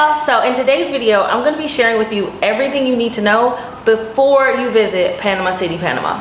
y'all, so in today's video I'm going to be sharing with you everything you need to know before you visit Panama City, Panama.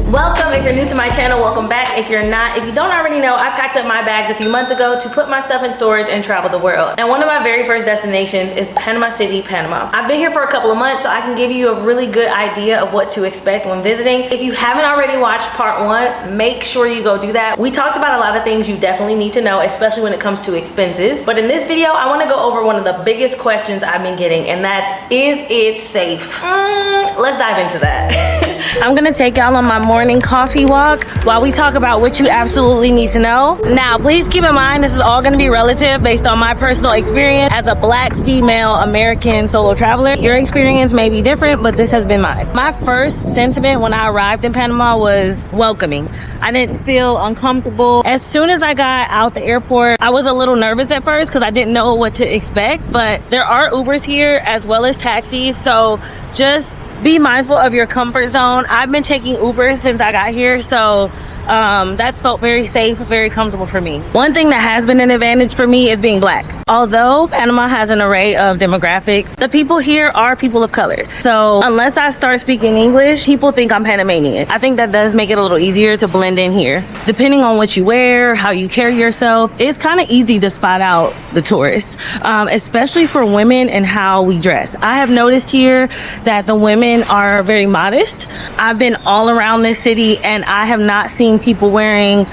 Welcome. If you're new to my channel, welcome back. If you're not, if you don't already know, I packed up my bags a few months ago to put my stuff in storage and travel the world. And one of my very first destinations is Panama City, Panama. I've been here for a couple of months, so I can give you a really good idea of what to expect when visiting. If you haven't already watched part 1, make sure you go do that. We talked about a lot of things you definitely need to know, especially when it comes to expenses. But in this video, I want to go over one of the biggest questions I've been getting, and that's, is it safe? Let's dive into that. I'm gonna take y'all on my morning coffee walk while we talk about what you absolutely need to know. Now, please keep in mind, this is all gonna be relative based on my personal experience as a Black female American solo traveler. Your experience may be different, but this has been mine. My first sentiment when I arrived in Panama was welcoming. I didn't feel uncomfortable. As soon as I got out the airport, I was a little nervous at first because I didn't know what to expect, but there are Ubers here as well as taxis, so just be mindful of your comfort zone. I've been taking Uber since I got here, so that's felt very safe, very comfortable for me. One thing that has been an advantage for me is being Black. Although Panama has an array of demographics, the people here are people of color. So unless I start speaking English, people think I'm Panamanian. I think that does make it a little easier to blend in here. Depending on what you wear, how you carry yourself, it's kind of easy to spot out the tourists, especially for women and how we dress. I have noticed here that the women are very modest. I've been all around this city and I have not seen people wearing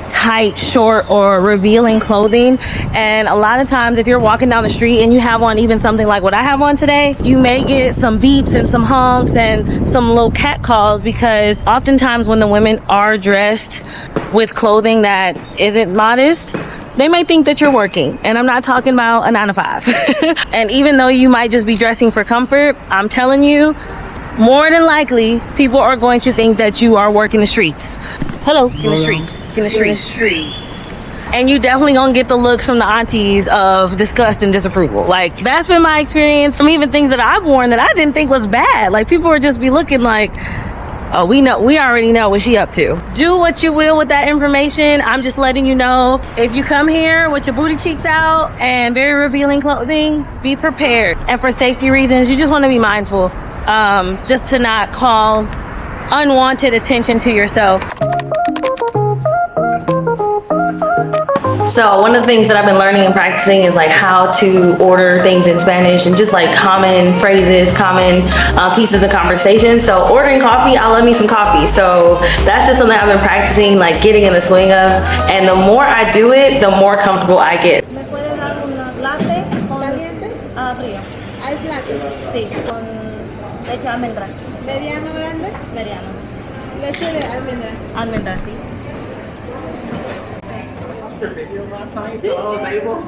tight, short, or revealing clothing. And a lot of times if you're walking down the street and you have on even something like what I have on today, you may get some beeps and some honks and some little cat calls, because oftentimes when the women are dressed with clothing that isn't modest, they may think that you're working, and I'm not talking about a 9 to 5. And even though you might just be dressing for comfort, I'm telling you, more than likely, people are going to think that you are working the streets. Hello, in the streets. In the streets. And you definitely gonna get the looks from the aunties of disgust and disapproval. Like, that's been my experience from even things that I've worn that I didn't think was bad. Like, people would just be looking like, oh, we already know what she up to. Do what you will with that information. I'm just letting you know, if you come here with your booty cheeks out and very revealing clothing, be prepared. And for safety reasons, you just want to be mindful, just to not call unwanted attention to yourself. So one of the things that I've been learning and practicing is like how to order things in Spanish and just like common phrases, common pieces of conversation. So ordering coffee, I love me some coffee. So that's just something I've been practicing, like getting in the swing of. And the more I do it, the more comfortable I get. ¿Me puede dar un latte caliente? Frío. Ice latte. Sí, con leche de almendra. ¿Mediano grande? Mediano. Leche de almendra. Almendra, sí. Video last night, so I was able to.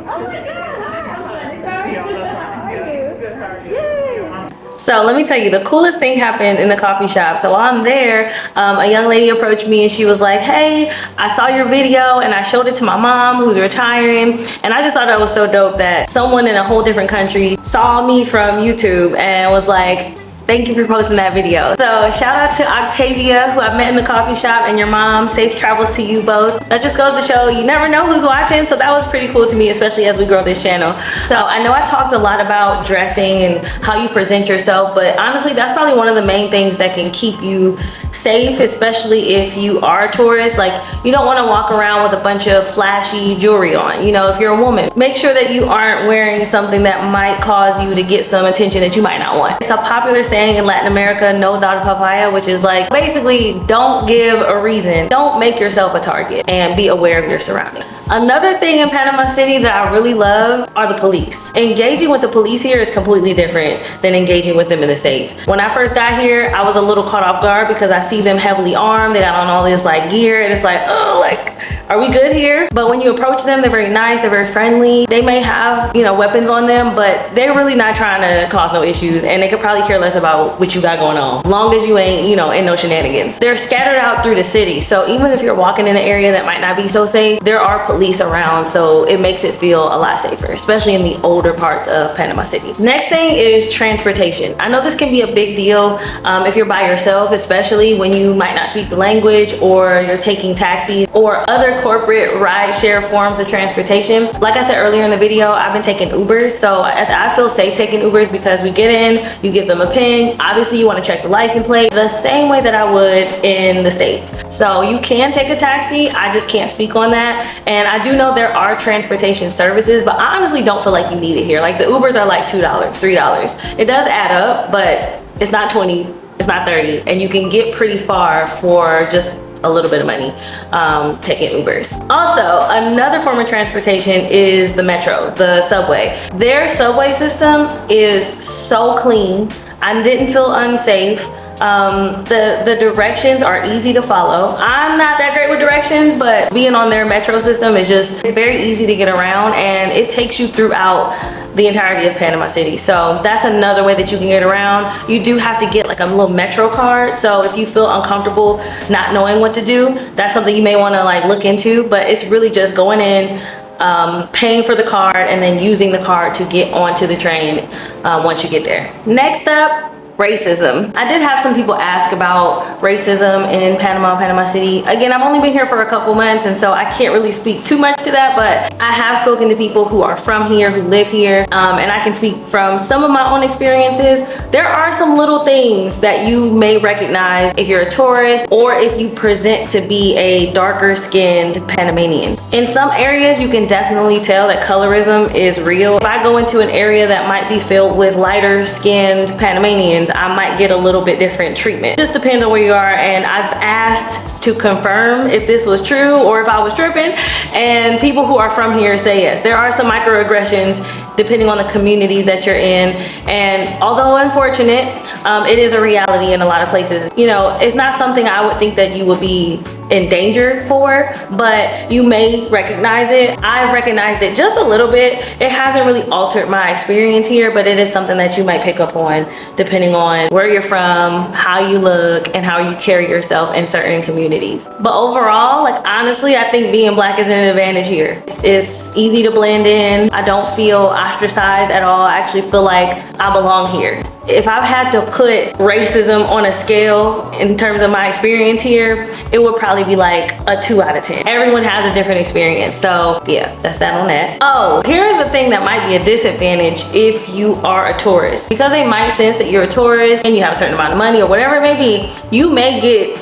So let me tell you, the coolest thing happened in the coffee shop. So while I'm there, a young lady approached me and she was like, hey, I saw your video and I showed it to my mom who's retiring. And I just thought that was so dope that someone in a whole different country saw me from YouTube and was like, thank you for posting that video. So shout out to Octavia, who I met in the coffee shop, and your mom. Safe travels to you both. That just goes to show you never know who's watching, so that was pretty cool to me, especially as we grow this channel. So I know I talked a lot about dressing and how you present yourself, but honestly, that's probably one of the main things that can keep you safe, especially if you are a tourist. Like, you don't want to walk around with a bunch of flashy jewelry on. You know, if you're a woman, make sure that you aren't wearing something that might cause you to get some attention that you might not want. It's a popular saying in Latin America, no dada papaya, which is like basically don't give a reason. Don't make yourself a target, and be aware of your surroundings. Another thing in Panama City that I really love are the police. Engaging with the police here is completely different than engaging with them in the States. When I first got here, I was a little caught off guard because I see them heavily armed. They got on all this like gear and it's like, oh, like are we good here? But when you approach them, they're very nice, they're very friendly. They may have, you know, weapons on them, but they're really not trying to cause no issues, and they could probably care less about what you got going on, long as you ain't, you know, in no shenanigans. They're scattered out through the city, so even if you're walking in an area that might not be so safe, there are police around, so it makes it feel a lot safer, especially in the older parts of Panama City. Next thing is transportation. I know this can be a big deal if you're by yourself, especially when you might not speak the language, or you're taking taxis or other corporate ride-share forms of transportation. Like I said earlier in the video, I've been taking Ubers, so I feel safe taking Ubers because we get in, you give them a pin, obviously you want to check the license plate the same way that I would in the States. So you can take a taxi, I just can't speak on that. And I do know there are transportation services, but I honestly don't feel like you need it here. Like the Ubers are like $2, $3. It does add up, but it's not 20, it's not 30, and you can get pretty far for just a little bit of money taking Ubers. Also, another form of transportation is the metro, the subway. Their subway system is so clean. I didn't feel unsafe. The directions are easy to follow. I'm not that great with directions, but being on their metro system is it's very easy to get around, and it takes you throughout the entirety of Panama City. So that's another way that you can get around. You do have to get like a little metro card, so if you feel uncomfortable not knowing what to do, that's something you may want to like look into. But it's really just going in, paying for the card, and then using the card to get onto the train once you get there. Next up, racism. I did have some people ask about racism in Panama City. Again, I've only been here for a couple months, and so I can't really speak too much to that, but I have spoken to people who are from here, who live here, and I can speak from some of my own experiences. There are some little things that you may recognize if you're a tourist, or if you present to be a darker skinned Panamanian. In some areas, you can definitely tell that colorism is real. If I go into an area that might be filled with lighter skinned Panamanians, I might get a little bit different treatment. Just depends on where you are, and I've asked to confirm if this was true or if I was tripping, and people who are from here say yes. There are some microaggressions depending on the communities that you're in, and although unfortunate, it is a reality in a lot of places. You know, it's not something I would think that you would be in danger for, but you may recognize it. I've recognized it just a little bit. It hasn't really altered my experience here, but it is something that you might pick up on depending on where you're from, how you look, and how you carry yourself in certain communities. But overall, like honestly, I think being Black is an advantage here. It's easy to blend in. I don't feel ostracized at all. I actually feel like I belong here. If I've had to put racism on a scale in terms of my experience here, it would probably be like a 2 out of 10. Everyone has a different experience, so yeah, that's that on that. Oh, here's the thing that might be a disadvantage if you are a tourist. Because they might sense that you're a tourist and you have a certain amount of money or whatever it may be, you may get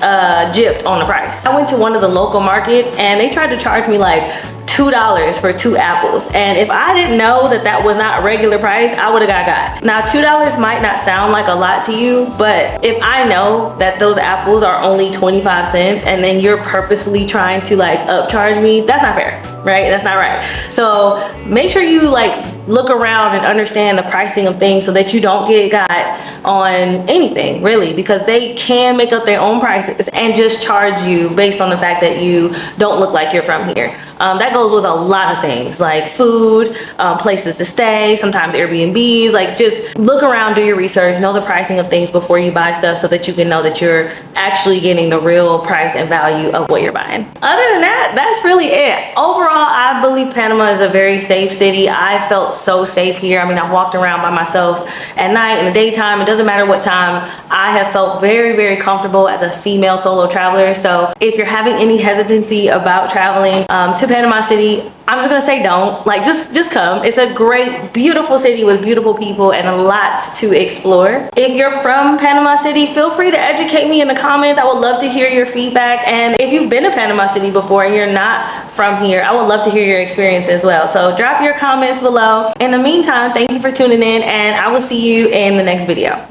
gypped on the price. I went to one of the local markets and they tried to charge me like $2 for 2 apples, and if I didn't know that that was not a regular price, I would have got. Now $2 might not sound like a lot to you, but if I know that those apples are only 25 cents and then you're purposefully trying to like upcharge me, that's not fair, right? That's not right. So make sure you like look around and understand the pricing of things so that you don't get got on anything really, because they can make up their own prices and just charge you based on the fact that you don't look like you're from here. That goes with a lot of things like food, places to stay, sometimes Airbnbs. Like just look around, do your research, know the pricing of things before you buy stuff so that you can know that you're actually getting the real price and value of what you're buying. Other than that, that's really it. Overall, I believe Panama is a very safe city. I felt so safe here. I mean, I walked around by myself at night, in the daytime, it doesn't matter what time. I have felt very, very comfortable as a female solo traveler. So if you're having any hesitancy about traveling to Panama City, I'm just gonna say don't. Like just come. It's a great, beautiful city with beautiful people and a lot to explore. If you're from Panama City, feel free to educate me in the comments. I would love to hear your feedback. And if you've been to Panama City before and you're not from here, I would love to hear your experience as well. So drop your comments below. In the meantime, thank you for tuning in, and I will see you in the next video.